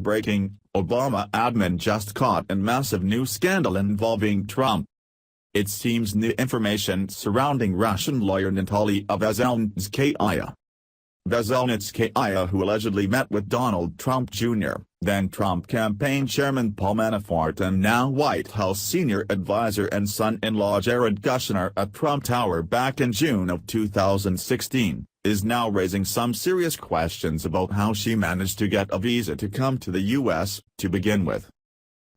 Breaking, Obama admin just caught in massive new scandal involving Trump. It seems new information surrounding Russian lawyer Natalia Veselnitskaya. Veselnitskaya, who allegedly met with Donald Trump Jr., then Trump campaign chairman Paul Manafort and now White House senior advisor and son-in-law Jared Kushner at Trump Tower back in June of 2016, is now raising some serious questions about how she managed to get a visa to come to the U.S., to begin with.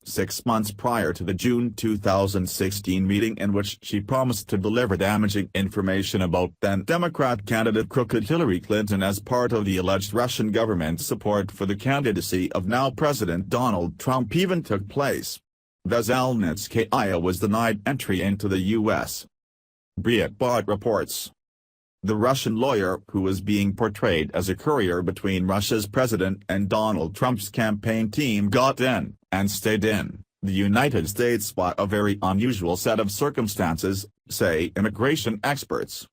6 months prior to the June 2016 meeting in which she promised to deliver damaging information about then-Democrat candidate crooked Hillary Clinton as part of the alleged Russian government support for the candidacy of now-President Donald Trump even took place, Veselnitskaya was denied entry into the U.S. Breitbart reports. The Russian lawyer, who was being portrayed as a courier between Russia's president and Donald Trump's campaign team, got in, and stayed in, the United States by a very unusual set of circumstances, say immigration experts.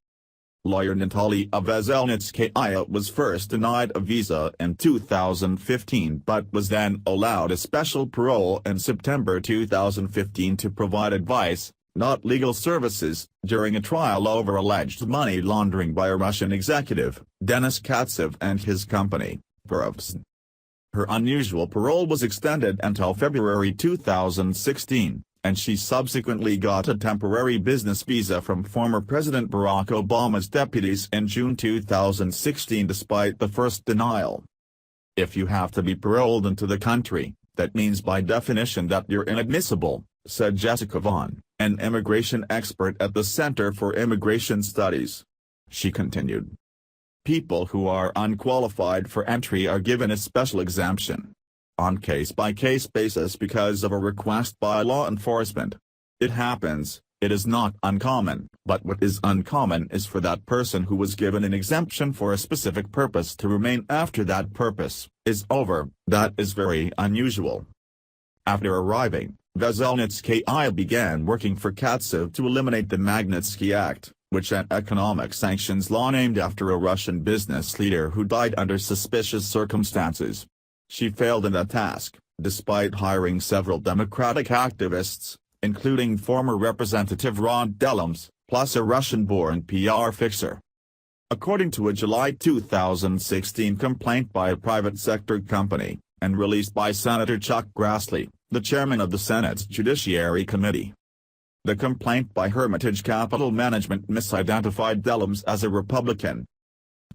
Lawyer Natalia Veselnitskaya was first denied a visa in 2015 but was then allowed a special parole in September 2015 to provide advice, not legal services, during a trial over alleged money laundering by a Russian executive, Denis Katsev and his company, Perovs. Her unusual parole was extended until February 2016, and she subsequently got a temporary business visa from former President Barack Obama's deputies in June 2016 despite the first denial. If you have to be paroled into the country, that means by definition that you're inadmissible, said Jessica Vaughn, an immigration expert at the Center for Immigration Studies. She continued. People who are unqualified for entry are given a special exemption, on case-by-case basis because of a request by law enforcement. It happens, it is not uncommon, but what is uncommon is for that person who was given an exemption for a specific purpose to remain after that purpose is over. That is very unusual. After arriving, Veselnitskaya began working for Katsev to eliminate the Magnitsky Act, which an economic sanctions law named after a Russian business leader who died under suspicious circumstances. She failed in that task, despite hiring several Democratic activists, including former Representative Ron Dellums, plus a Russian-born PR fixer. According to a July 2016 complaint by a private sector company, and released by Senator Chuck Grassley, the chairman of the Senate's Judiciary Committee. The complaint by Hermitage Capital Management misidentified Dellums as a Republican.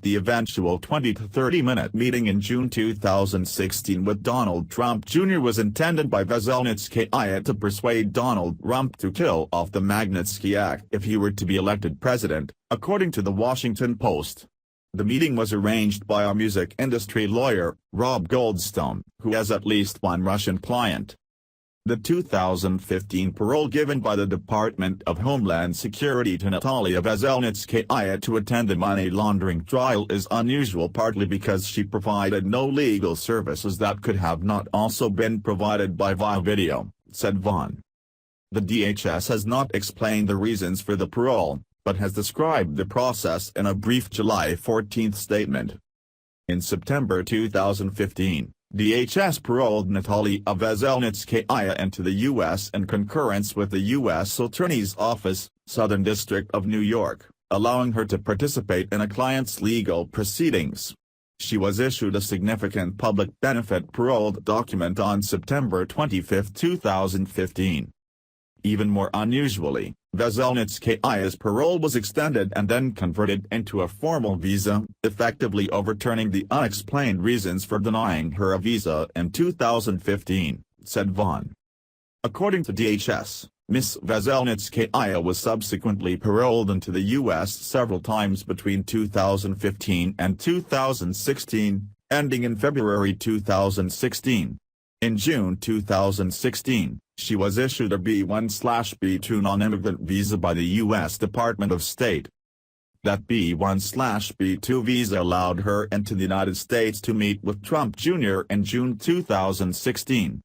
The eventual 20 to 30-minute meeting in June 2016 with Donald Trump Jr. was intended by Veselnitskaya to persuade Donald Trump to kill off the Magnitsky Act if he were to be elected president, according to the Washington Post. The meeting was arranged by a music industry lawyer, Rob Goldstone, who has at least one Russian client. The 2015 parole given by the Department of Homeland Security to Natalia Veselnitskaya to attend the money laundering trial is unusual partly because she provided no legal services that could have not also been provided by via video, said Vaughn. The DHS has not explained the reasons for the parole, but has described the process in a brief July 14 statement. In September 2015, DHS paroled Natalia Veselnitskaya into the U.S. in concurrence with the U.S. Attorney's Office, Southern District of New York, allowing her to participate in a client's legal proceedings. She was issued a significant public benefit parole document on September 25, 2015. Even more unusually, Veselnitskaya's parole was extended and then converted into a formal visa, effectively overturning the unexplained reasons for denying her a visa in 2015, said Vaughn. According to DHS, Ms. Veselnitskaya was subsequently paroled into the U.S. several times between 2015 and 2016, ending in February 2016. In June 2016, she was issued a B1/B2 non-immigrant visa by the U.S. Department of State. That B1/B2 visa allowed her into the United States to meet with Trump Jr. in June 2016.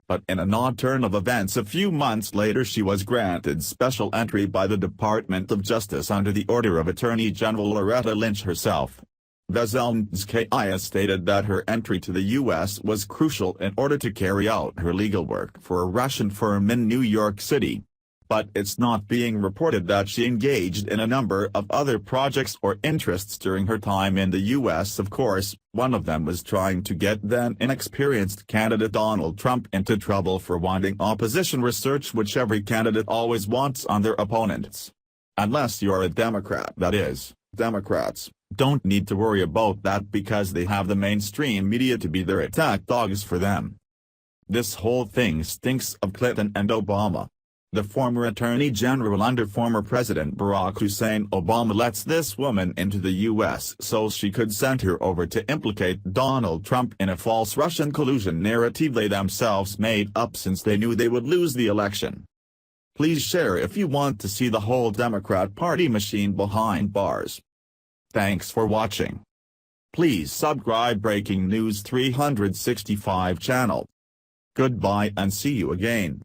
But in an odd turn of events a few months later she was granted special entry by the Department of Justice under the order of Attorney General Loretta Lynch herself. Veselnitskaya stated that her entry to the U.S. was crucial in order to carry out her legal work for a Russian firm in New York City. But it's not being reported that she engaged in a number of other projects or interests during her time in the U.S. Of course, one of them was trying to get then inexperienced candidate Donald Trump into trouble for wanting opposition research, which every candidate always wants on their opponents. Unless you're a Democrat, that is. Democrats don't need to worry about that because they have the mainstream media to be their attack dogs for them. This whole thing stinks of Clinton and Obama. The former Attorney General under former President Barack Hussein Obama lets this woman into the U.S. so she could send her over to implicate Donald Trump in a false Russian collusion narrative they themselves made up since they knew they would lose the election. Please share if you want to see the whole Democrat Party machine behind bars. Thanks for watching. Please subscribe Breaking News 365 channel. Goodbye and see you again.